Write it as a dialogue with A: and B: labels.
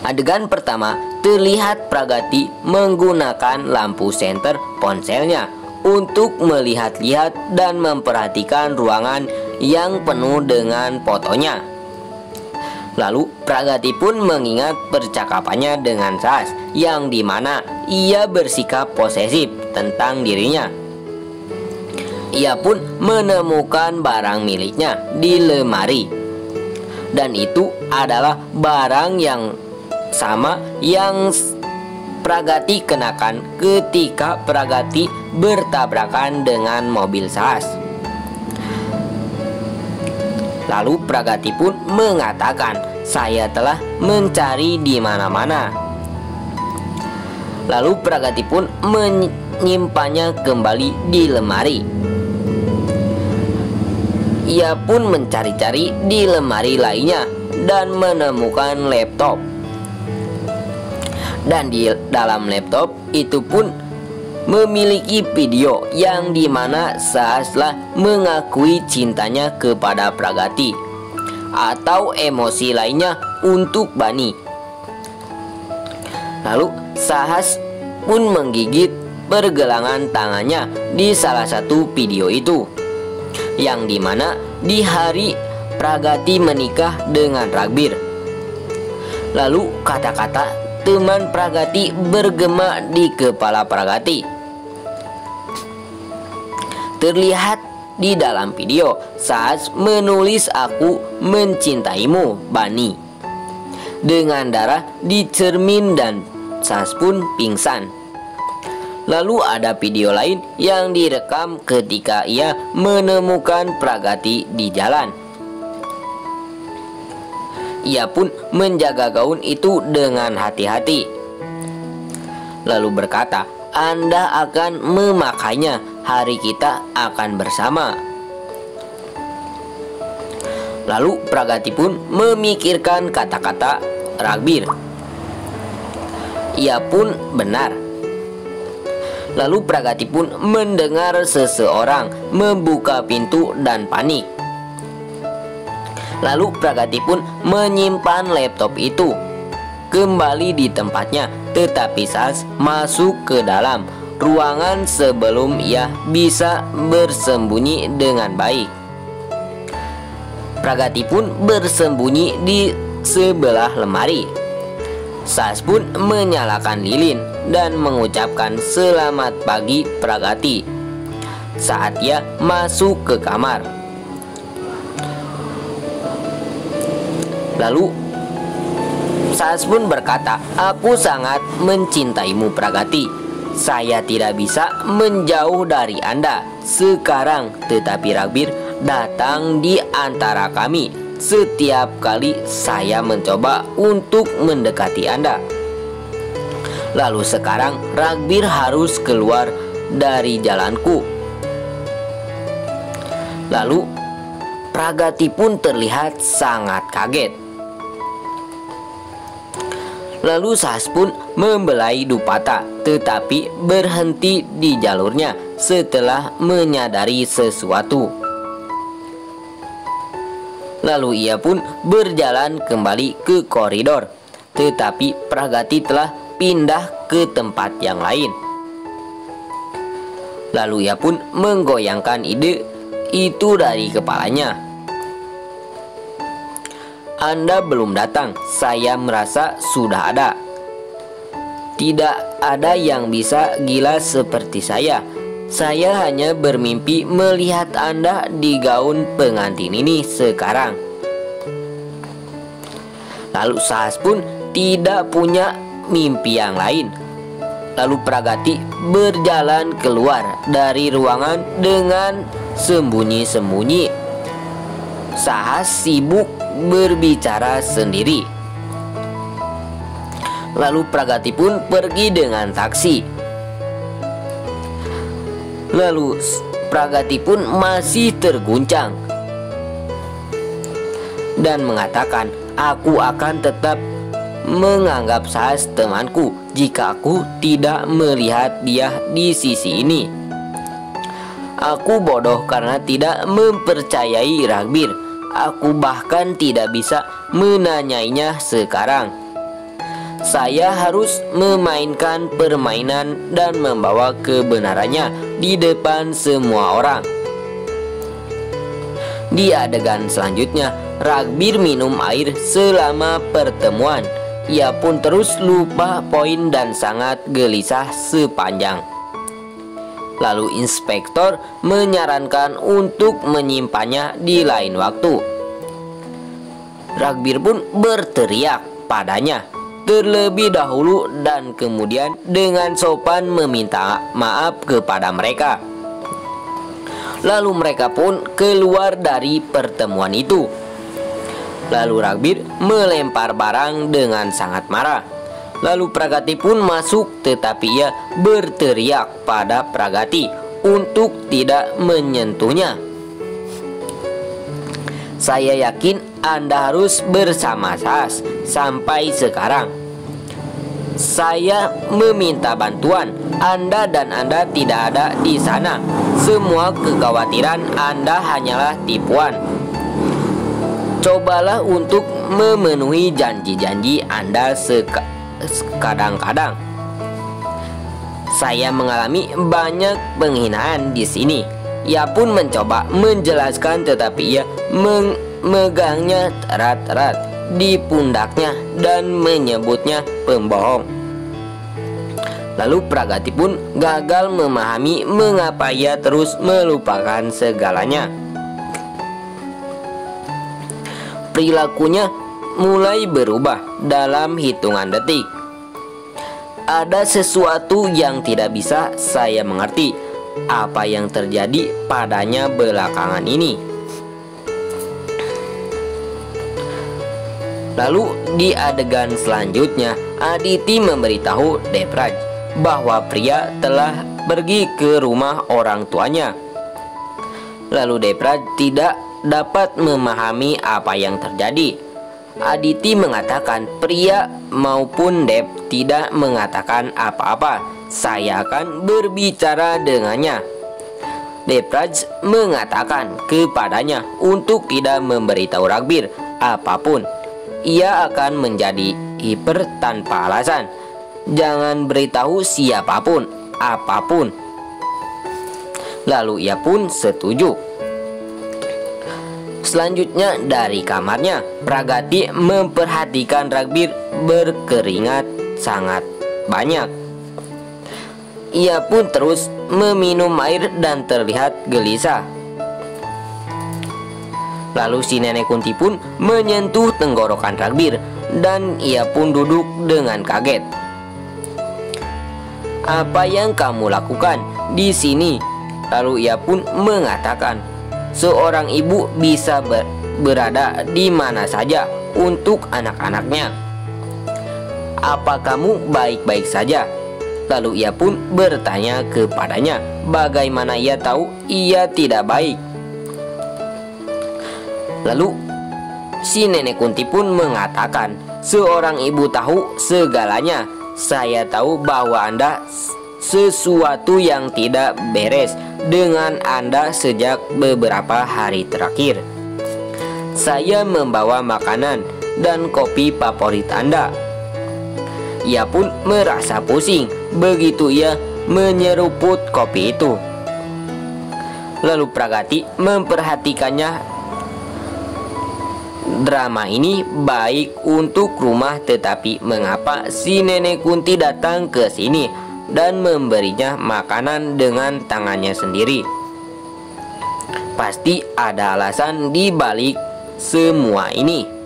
A: Adegan pertama, terlihat Pragati menggunakan lampu senter ponselnya untuk melihat-lihat dan memperhatikan ruangan yang penuh dengan fotonya. Lalu Pragati pun mengingat percakapannya dengan Sahas, yang dimana ia bersikap posesif tentang dirinya. Ia pun menemukan barang miliknya di lemari, dan itu adalah barang yang sama yang Pragati kenakan ketika Pragati bertabrakan dengan mobil Sahas. Lalu Pragati pun mengatakan, "Saya telah mencari di mana-mana." Lalu Pragati pun menyimpannya kembali di lemari. Ia pun mencari-cari di lemari lainnya dan menemukan laptop. Dan di dalam laptop itu pun memiliki video yang dimana Sahas telah mengakui cintanya kepada Pragati atau emosi lainnya untuk Bani. Lalu Sahas pun menggigit pergelangan tangannya di salah satu video itu, yang dimana di hari Pragati menikah dengan Ragbir. Lalu kata-kata teman Pragati bergema di kepala Pragati. Terlihat di dalam video, Sahas menulis "Aku mencintaimu, Bani" dengan darah di cermin dan Sahas pun pingsan. Lalu ada video lain yang direkam ketika ia menemukan Pragati di jalan. Ia pun menjaga gaun itu dengan hati-hati, lalu berkata, "Anda akan memakainya, hari kita akan bersama." Lalu Pragati pun memikirkan kata-kata Ragbir. Ia pun benar. Lalu Pragati pun mendengar seseorang membuka pintu dan panik. Lalu Pragati pun menyimpan laptop itu kembali di tempatnya, tetapi Sahas masuk ke dalam ruangan sebelum ia bisa bersembunyi dengan baik. Pragati pun bersembunyi di sebelah lemari. Sahas pun menyalakan lilin dan mengucapkan "Selamat pagi Pragati" saat ia masuk ke kamar. Lalu Sahas pun berkata, "Aku sangat mencintaimu Pragati. Saya tidak bisa menjauh dari Anda sekarang, tetapi Ragbir datang di antara kami setiap kali saya mencoba untuk mendekati Anda. Lalu sekarang Ragbir harus keluar dari jalanku." Lalu Pragati pun terlihat sangat kaget. Lalu Sahas pun membelai Dupata, tetapi berhenti di jalurnya setelah menyadari sesuatu. Lalu ia pun berjalan kembali ke koridor, tetapi Pragati telah pindah ke tempat yang lain. Lalu ia pun menggoyangkan ide itu dari kepalanya. "Anda belum datang, saya merasa sudah ada. Tidak ada yang bisa gila seperti saya. Saya hanya bermimpi melihat Anda di gaun pengantin ini sekarang." Lalu Sahas pun tidak punya mimpi yang lain. Lalu Pragati berjalan keluar dari ruangan dengan sembunyi-sembunyi. Sahas sibuk berbicara sendiri. Lalu Pragati pun pergi dengan taksi. Lalu Pragati pun masih terguncang dan mengatakan, "Aku akan tetap menganggap Sahas temanku jika aku tidak melihat dia di sisi ini. Aku bodoh karena tidak mempercayai Ragbir. Aku bahkan tidak bisa menanyainya sekarang. Saya harus memainkan permainan dan membawa kebenarannya di depan semua orang. Di adegan selanjutnya, Ragbir minum air selama pertemuan. Ia pun terus lupa poin dan sangat gelisah sepanjang. Lalu inspektor menyarankan untuk menyimpannya di lain waktu. Ragbir pun berteriak padanya terlebih dahulu dan kemudian dengan sopan meminta maaf kepada mereka. Lalu mereka pun keluar dari pertemuan itu. Lalu Ragbir melempar barang dengan sangat marah. Lalu Pragati pun masuk, tetapi ia berteriak pada Pragati untuk tidak menyentuhnya. Saya yakin Anda harus bersama Saas sampai sekarang. Saya meminta bantuan. Anda dan Anda tidak ada di sana. Semua kekhawatiran Anda hanyalah tipuan. Cobalah untuk memenuhi janji-janji Anda kadang-kadang. Saya mengalami banyak penghinaan di sini. Ia pun mencoba menjelaskan, tetapi ia memegangnya erat-erat di pundaknya dan menyebutnya pembohong. Lalu Pragati pun gagal memahami mengapa ia terus melupakan segalanya. Perilakunya mulai berubah dalam hitungan detik. Ada sesuatu yang tidak bisa saya mengerti. Apa yang terjadi padanya belakangan ini? Lalu di adegan selanjutnya, Aditi memberitahu Devraj bahwa pria telah pergi ke rumah orang tuanya. Lalu Devraj tidak dapat memahami apa yang terjadi. Aditi mengatakan pria maupun Dev tidak mengatakan apa-apa. Saya akan berbicara dengannya. Devraj mengatakan kepadanya untuk tidak memberitahu Ragbir apapun. Ia akan menjadi hiper tanpa alasan. Jangan beritahu siapapun apapun. Lalu ia pun setuju. Selanjutnya dari kamarnya, Pragati memperhatikan Ragbir berkeringat sangat banyak. Ia pun terus meminum air dan terlihat gelisah. Lalu si nenek Kunti pun menyentuh tenggorokan Ragbir dan ia pun duduk dengan kaget. "Apa yang kamu lakukan di sini?" Lalu ia pun mengatakan, "Seorang ibu bisa berada di mana saja untuk anak-anaknya. Apa kamu baik-baik saja?" Lalu ia pun bertanya kepadanya, bagaimana ia tahu ia tidak baik. Lalu si nenek Kunti pun mengatakan, "Seorang ibu tahu segalanya. Saya tahu bahwa Anda sesuatu yang tidak beres dengan Anda sejak beberapa hari terakhir. Saya membawa makanan dan kopi favorit Anda." Ia pun merasa pusing begitu ia menyeruput kopi itu. Lalu Pragati memperhatikannya. Drama ini baik untuk rumah, tetapi mengapa si nenek Kunti datang ke sini dan memberinya makanan dengan tangannya sendiri? Pasti ada alasan di balik semua ini.